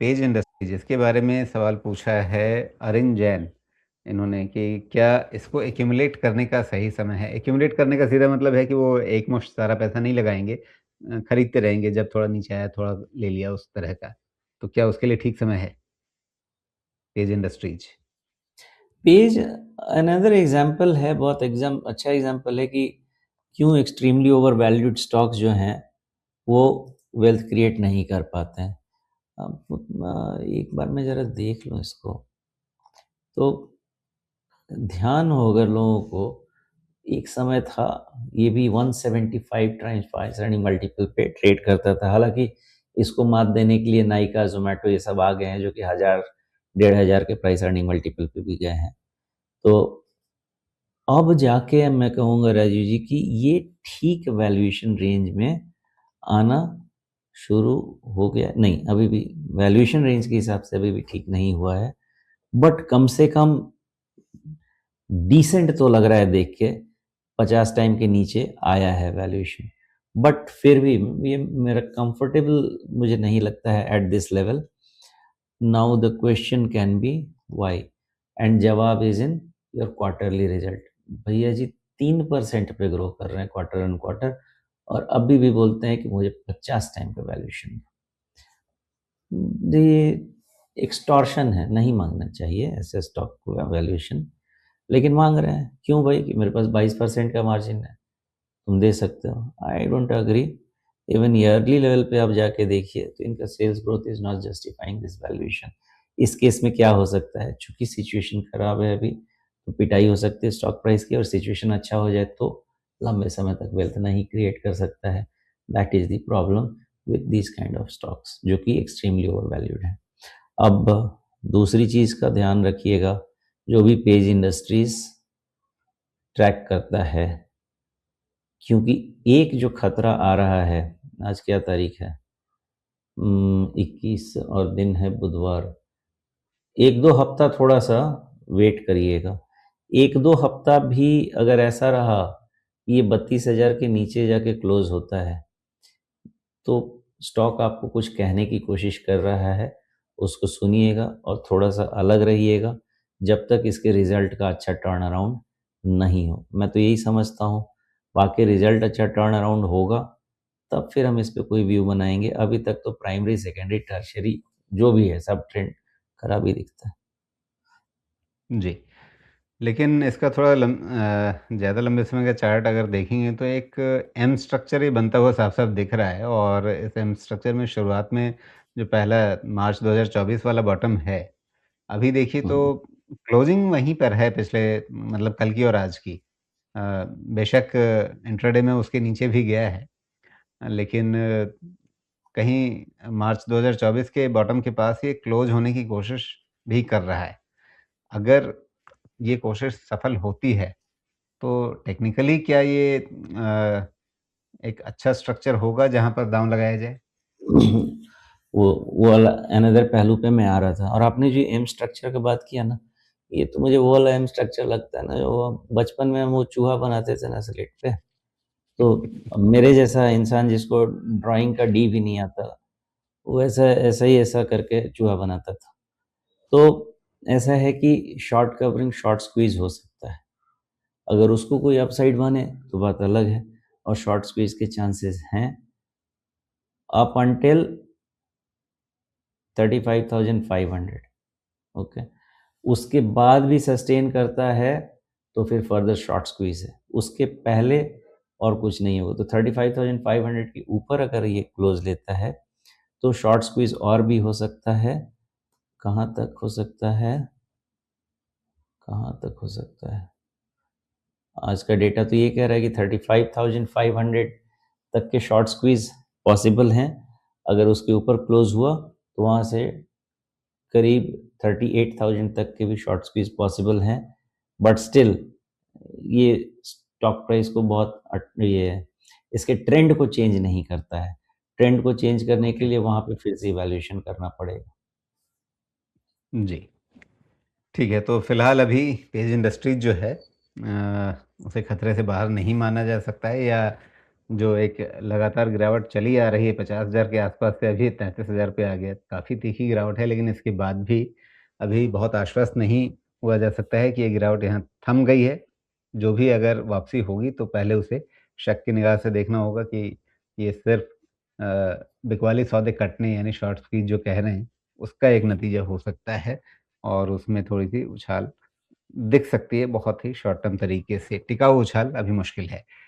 Page industries इसके बारे में सवाल पूछा है अरिन जैन इन्होंने कि क्या इसको एक्यूमुलेट करने का सही समय है? एक्यूमुलेट करने का सीधा मतलब है कि वो एकमुश्त सारा पैसा नहीं लगाएँगे, खरीदते रहेंगे, जब थोड़ा नीचे आया थोड़ा ले लिया उस तरह का। तो क्या उसके लिए ठीक समय है page industries? Page another example है, बहुत अच्छा एग्जाम्पल है कि क्यों एक्सट्रीमली ओवर वैल्यूड स्टॉक्स जो हैं वो वेल्थ क्रिएट नहीं कर पाते हैं। एक बार मैं ज़रा देख लूँ इसको, तो ध्यान हो अगर लोगों को, एक समय था ये भी 175 टाइम्स प्राइस अर्निंग मल्टीपल पे ट्रेड करता था। हालांकि इसको मात देने के लिए नाइका, जोमेटो ये सब आ गए हैं जो कि 1000 1500 के प्राइस अर्निंग मल्टीपल पे भी गए हैं। तो अब जाके मैं कहूँगा राजीव जी कि ये ठीक वैल्यूएशन रेंज में आना शुरू हो गया। नहीं, अभी भी वैल्यूएशन रेंज के हिसाब से अभी भी ठीक नहीं हुआ है, बट कम से कम डिसेंट तो लग रहा है देख के। 50 टाइम के नीचे आया है वैल्यूएशन, बट फिर भी ये मेरा कंफर्टेबल मुझे नहीं लगता है at this level. Now the question can be why, and जवाब is in your quarterly result. भैया जी 3% पे ग्रो कर रहे हैं क्वार्टर ऑन क्वार्टर, और अभी भी बोलते हैं कि मुझे 50 टाइम पे वैल्यूएशन। ये एक्सटॉर्शन है, नहीं मांगना चाहिए ऐसे स्टॉक को वैल्यूएशन, लेकिन मांग रहे हैं। क्यों भाई? कि मेरे पास 22% का मार्जिन है, तुम दे सकते हो। I don't agree. Even yearly level पे आप जाके देखिए तो इनका sales growth is not justifying this valuation. इस केस में क्या हो सकता है, चूंकि सिचुएशन खराब है अभी, तो पिटाई हो सकती है स्टॉक प्राइस की, और सिचुएशन अच्छा हो जाए तो लंबे समय तक वेल्थ नहीं क्रिएट कर सकता है। That is the problem with this kind of stocks जो कि एक्सट्रीमली ओवर वैल्यूड है। अब दूसरी चीज का ध्यान रखिएगा, जो भी पेज इंडस्ट्रीज ट्रैक करता है, क्योंकि एक जो खतरा आ रहा है, आज क्या तारीख है? 21 और दिन है बुधवार। एक दो हफ्ता थोड़ा सा वेट करिएगा। एक दो हफ्ता भी अगर ऐसा रहा, ये 32,000 के नीचे जाके क्लोज होता है, तो स्टॉक आपको कुछ कहने की कोशिश कर रहा है, उसको सुनिएगा और थोड़ा सा अलग रहिएगा जब तक इसके रिजल्ट का अच्छा टर्न अराउंड नहीं हो। मैं तो यही समझता हूँ, बाकी रिजल्ट अच्छा टर्न अराउंड होगा तब फिर हम इस पे कोई व्यू बनाएंगे। अभी तक तो प्राइमरी, सेकेंडरी, टर्शियरी जो भी है सब ट्रेंड खराब ही दिखता है। जी। लेकिन इसका थोड़ा ज़्यादा लंबे समय का चार्ट अगर देखेंगे तो एक एम स्ट्रक्चर ही बनता हुआ साफ-साफ दिख रहा है और इस एम स्ट्रक्चर में शुरुआत में जो पहला मार्च 2024 वाला बॉटम है, अभी देखिए तो हम्म, क्लोजिंग वहीं पर है पिछले मतलब कल की और आज की। बेशक इंट्राडे में उसके नीचे भी गया है, लेकिन कहीं मार्च 2024 के बॉटम के पास ये क्लोज़ होने की कोशिश भी कर रहा है। अगर ये कोशिश सफल होती है, तो टेक्निकली क्या ये एक अच्छा स्ट्रक्चर होगा जहाँ पर दाँव लगाया जाए? वो वाला अनदर पहलू पे मैं आ रहा था, और आपने जो एम स्ट्रक्चर का बात किया ना, ये तो मुझे वो वाला एम स्ट्रक्चर लगता है ना जो बचपन में हम वो चूहा बनाते थे ना स्लेट पे। तो मेरे जैसा इंसान जिसको ड्राइंग का डी भी नहीं आता, वो ऐसा ऐसा ही ऐसा करके चूहा बनाता था। तो ऐसा है कि शॉर्ट कवरिंग शॉर्ट स्क्वीज हो सकता है, अगर उसको कोई अपसाइड माने तो बात अलग है, और शॉर्ट स्क्वीज के चांसेस हैं अप अंटिल 35,500। ओके, उसके बाद भी सस्टेन करता है तो फिर फर्दर शॉर्ट स्क्वीज है, उसके पहले और कुछ नहीं होगा। तो 35,500 के ऊपर अगर ये क्लोज लेता है तो शॉर्ट स्क्वीज और भी हो सकता है। कहाँ तक हो सकता है? कहाँ तक हो सकता है? आज का डेटा तो ये कह रहा है कि 35,500 तक के शॉर्ट स्क्वीज पॉसिबल हैं। अगर उसके ऊपर क्लोज हुआ तो वहाँ से करीब 38,000 तक के भी शॉर्ट स्क्वीज पॉसिबल हैं। बट स्टिल ये स्टॉक प्राइस को बहुत ये है, इसके ट्रेंड को चेंज नहीं करता है। ट्रेंड को चेंज करने के ओके। लिए वहाँ पे फिर से इवैल्यूएशन करना पड़ेगा। जी, ठीक है, तो फिलहाल अभी पेज इंडस्ट्रीज़ जो है उसे खतरे से बाहर नहीं माना जा सकता है या जो एक लगातार गिरावट चली आ रही है 50,000 के आसपास से अभी 33,000 पे आ गया। काफ़ी तीखी गिरावट है, लेकिन इसके बाद भी अभी बहुत आश्वस्त नहीं हुआ जा सकता है कि ये गिरावट यहाँ थम गई है। जो भी अगर वापसी होगी तो पहले उसे शक की निगाह से देखना होगा कि ये सिर्फ़ बिकवाली सौदे कटने यानी शॉर्ट स्क्वीज़ जो कह रहे हैं, उसका एक नतीजा हो सकता है और उसमें थोड़ी-सी उछाल दिख सकती है बहुत ही शॉर्ट टर्म तरीके से। टिकाऊ उछाल अभी मुश्किल है।